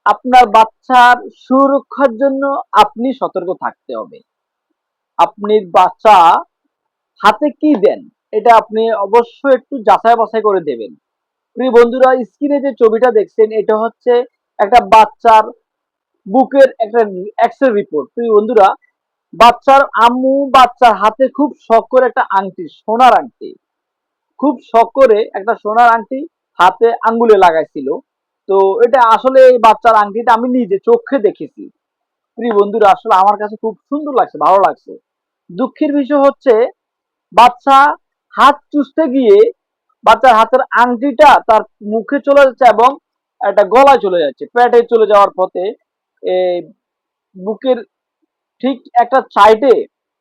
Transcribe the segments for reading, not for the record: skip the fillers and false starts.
আপনার বাচ্চার সুরক্ষার জন্য আপনি সতর্ক থাকতে হবে। আপনি বাচ্চা হাতে কি দেন এটা আপনি অবশ্যই একটু যাচাই বাছাই করে দেবেন। প্রিয় বন্ধুরা, স্ক্রিনে যে ছবিটা দেখছেন এটা হচ্ছে একটা বাচ্চার বুকের একটা এক্স-রে রিপোর্ট। প্রিয় বন্ধুরা, বাচ্চার আম্মু বাচ্চার হাতে খুব শখ করে একটা আংটি, সোনার আংটি, খুব শখ করে একটা সোনার আংটি হাতে আঙ্গুলে লাগাইছিল। তো এটা আসলে এই বাচ্চার আংটিটা আমি নিজে চোখে দেখেছি। প্রিয় বন্ধুরা, আসলে আমার কাছে খুব সুন্দর লাগছে, ভালো লাগছে। দুঃখের বিষয় হচ্ছে বাচ্চা হাত চুষতে গিয়ে বাচ্চার হাতের আংটিটা তার মুখে চলে যাচ্ছে এবং একটা গলায় চলে যাচ্ছে, পেটে চলে যাওয়ার পথে এই বুকের ঠিক একটা সাইডে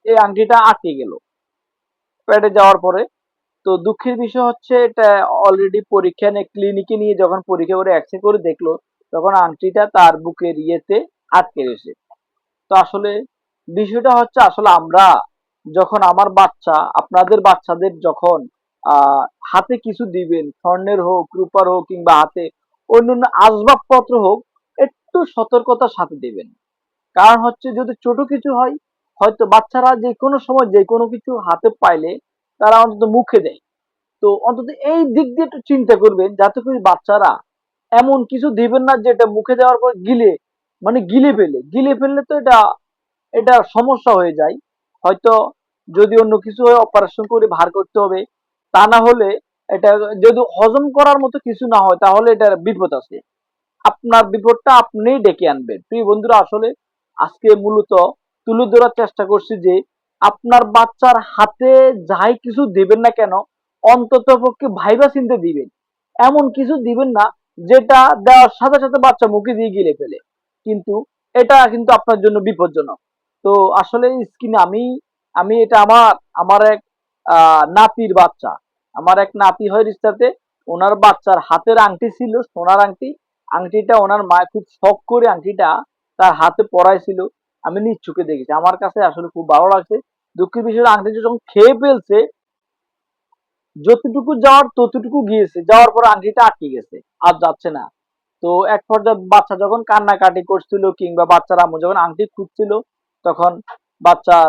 এই আংটিটা আটকে গেল পেটে যাওয়ার পরে। তো দুঃখের বিষয় হচ্ছে এটা অলরেডি পরীক্ষা নিয়ে ক্লিনিকে নিয়ে যখন পরীক্ষা করে এক্সরে করে দেখলো তখন আংটিটা তার বুকের ইয়েতে আটকে গেছে। তো আসলে বিষয়টা হচ্ছে আসলে আমরা যখন আমার বাচ্চা আপনাদের বাচ্চাদের যখন হাতে কিছু দিবেন, স্বর্ণের হোক, রূপার হোক, কিংবা হাতে অন্যান্য আসবাবপত্র হোক, একটু সতর্কতার সাথে দিবেন। কারণ হচ্ছে যদি ছোট কিছু হয়, হয়তো বাচ্চারা যে কোনো সময় যে কোনো কিছু হাতে পাইলে তারা অন্তত মুখে দেয়। তো অন্তত এই দিক দিয়ে একটু চিন্তা করবেন যাতে করে বাচ্চারা এমন কিছু দিবেন না যেটা মুখে দেওয়ার পর গিলে ফেললে তো এটা এটা সমস্যা হয়ে যায়। হয়তো যদি অন্য কিছু হয় অপারেশন করে ভার করতে হবে। তা না হলে এটা যদি হজম করার মতো কিছু না হয় তাহলে এটার বিপদ আছে। আপনার বিপদটা আপনিই ডেকে আনবেন। প্রিয় বন্ধুরা, আসলে আজকে মূলত তুলে ধরার চেষ্টা করছি যে আপনার বাচ্চার হাতে যাই কিছু দিবেন না কেন অন্তত পক্ষে ভাইবা চিন্তে দিবেন। এমন কিছু দিবেন না যেটা দেওয়ার সাথে সাথে বাচ্চা মুখে দিয়ে গিলে ফেলে, কিন্তু এটা কিন্তু আপনার জন্য বিপজ্জনক। তো আসলে স্কিনে আমি আমি এটা আমার আমার এক নাতির বাচ্চা, আমার এক নাতি হয় রিস্তাতে, ওনার বাচ্চার হাতের আংটি ছিল সোনার আংটি। আংটিটা ওনার মা খুব শখ করে আংটিটা তার হাতে পরাইছিল। আমি নিজ চোখে দেখেছি, আমার কাছে আসলে খুব ভালো লাগছে। দুঃখের বিষয় আংটিটা যখন খেয়ে ফেলছে যতটুকু যাওয়ার ততটুকু গিয়েছে, যাওয়ার পর আংটিটা আটকে গেছে, আর যাচ্ছে না। তো এক পর্যায়ে বাচ্চা যখন কান্নাকাটি করছিল কিংবা বাচ্চার আম্মু যখন আংটি খুঁজছিল তখন বাচ্চার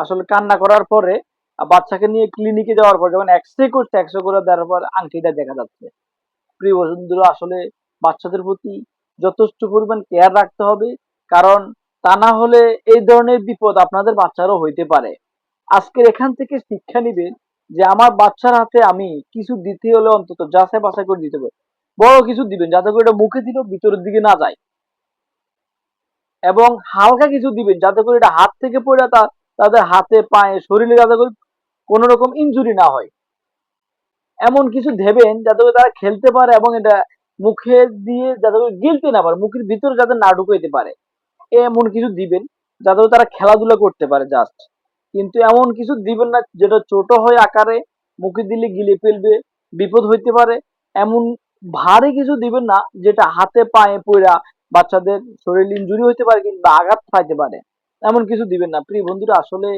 আসলে কান্না করার পরে বাচ্চাকে নিয়ে ক্লিনিকে যাওয়ার পর যখন এক্সরে করছে, এক্সরে করে দেওয়ার পর আংটিটা দেখা যাচ্ছে। প্রিয় বন্ধুরা, আসলে বাচ্চাদের প্রতি যথেষ্ট পরিমাণ কেয়ার রাখতে হবে। কারণ তা না হলে এই ধরনের বিপদ আপনাদের বাচ্চারও হইতে পারে। আজকের এখান থেকে শিক্ষা নিবেন যে আমার বাচ্চার হাতে আমি কিছু দিতে হলে অন্তত যাচাই বাছাই করে দিতে হবে। বড় কিছু দিবেন যাতে করে এটা মুখে দিলেও ভিতরের দিকে না যায়, এবং হালকা কিছু দিবেন যাতে করে এটা হাত থেকে পড়ে তাদের হাতে পায়ে শরীরে যাতে করে কোনো রকম ইনজুরি না হয়। এমন কিছু দেবেন যাতে করে তারা খেলতে পারে এবং এটা মুখে দিয়ে যাতে করে গিলতে না পারে, মুখের ভিতরে যাতে না ঢুকাইতে পারে এমন কিছু দিবেন যাতে করে তারা খেলাধুলা করতে পারে জাস্ট। কিন্তু এমন কিছু দিবেন না যেটা ছোট হয় আকারে, মুখে দিলে গিলে ফেলবে, বিপদ হইতে পারে। এমন ভারী কিছু দিবেন না যেটা হাতে পায়ে পড়া বাচ্চাদের শরীর ইনজুরি হইতে পারে কিংবা আঘাত পাইতে পারে। এমন কিছু দিবেন না। প্রিয় বন্ধুরা, আসলে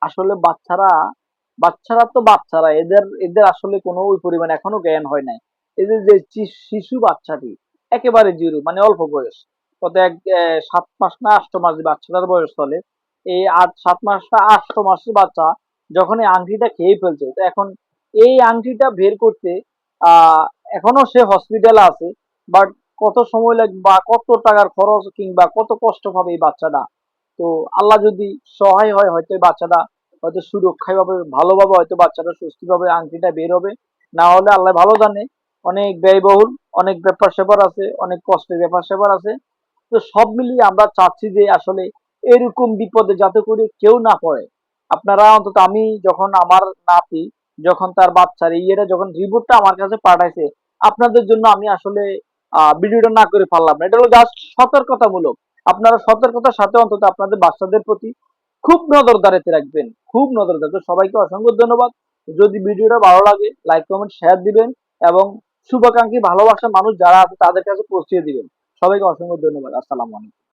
আসলে বাচ্চারা তো বাচ্চারা, এদের এদের আসলে কোনো ওই পরিমাণ এখনো জ্ঞান হয় নাই। এদের যে শিশু বাচ্চাটি একেবারে জিরো, মানে অল্প বয়স, কত 7 মাস না 8 মাস বাচ্চাটার বয়স চলে, এই 7 মাস না 8 মাসের বাচ্চা যখন এই আংটিটা খেয়ে ফেলছে, তো এখন এই আংটিটা বের করতে এখনো সে হসপিটালে আছে। বাট কত সময় লাগবে বা কত টাকার খরচ কিংবা কত কষ্ট পাবে এই বাচ্চাটা। তো আল্লাহ যদি সহায় হয় হয়তো এই বাচ্চাটা হয়তো সুরক্ষায় ভাবে ভালোভাবে হয়তো বাচ্চাটা সুস্থভাবে আংটিটা বের হবে। না হলে আল্লাহ ভালো জানে, অনেক ব্যয়বহুল, অনেক ব্যাপার স্যাপার আছে, অনেক কষ্টের ব্যাপার স্যাপার আছে। তো সব মিলিয়ে আমরা চাচ্ছি যে আসলে এরকম বিপদে যাতে করে কেউ না পড়ে। আপনারা অন্তত, আমি যখন আমার নাতি যখন তার বাচ্চার ইয়েটা যখন রিপোর্টটা আমার কাছে পাঠাইছে, আপনাদের জন্য আমি আসলে ভিডিওটা না করে পারলাম না। এটা হলো জাস্ট সতর্কতামূলক। আপনারা সতর্কতার সাথে অন্তত আপনাদের বাচ্চাদের প্রতি খুব নজরদারিতে রাখবেন, খুব নজরদারি। তো সবাইকে অসংখ্য ধন্যবাদ। যদি ভিডিওটা ভালো লাগে লাইক কমেন্ট শেয়ার দিবেন এবং শুভাকাঙ্ক্ষী ভালোবাসার মানুষ যারা আছে তাদের কাছে পৌঁছে দিবেন। সবাইকে অসংখ্য ধন্যবাদ। আসসালামু আলাইকুম।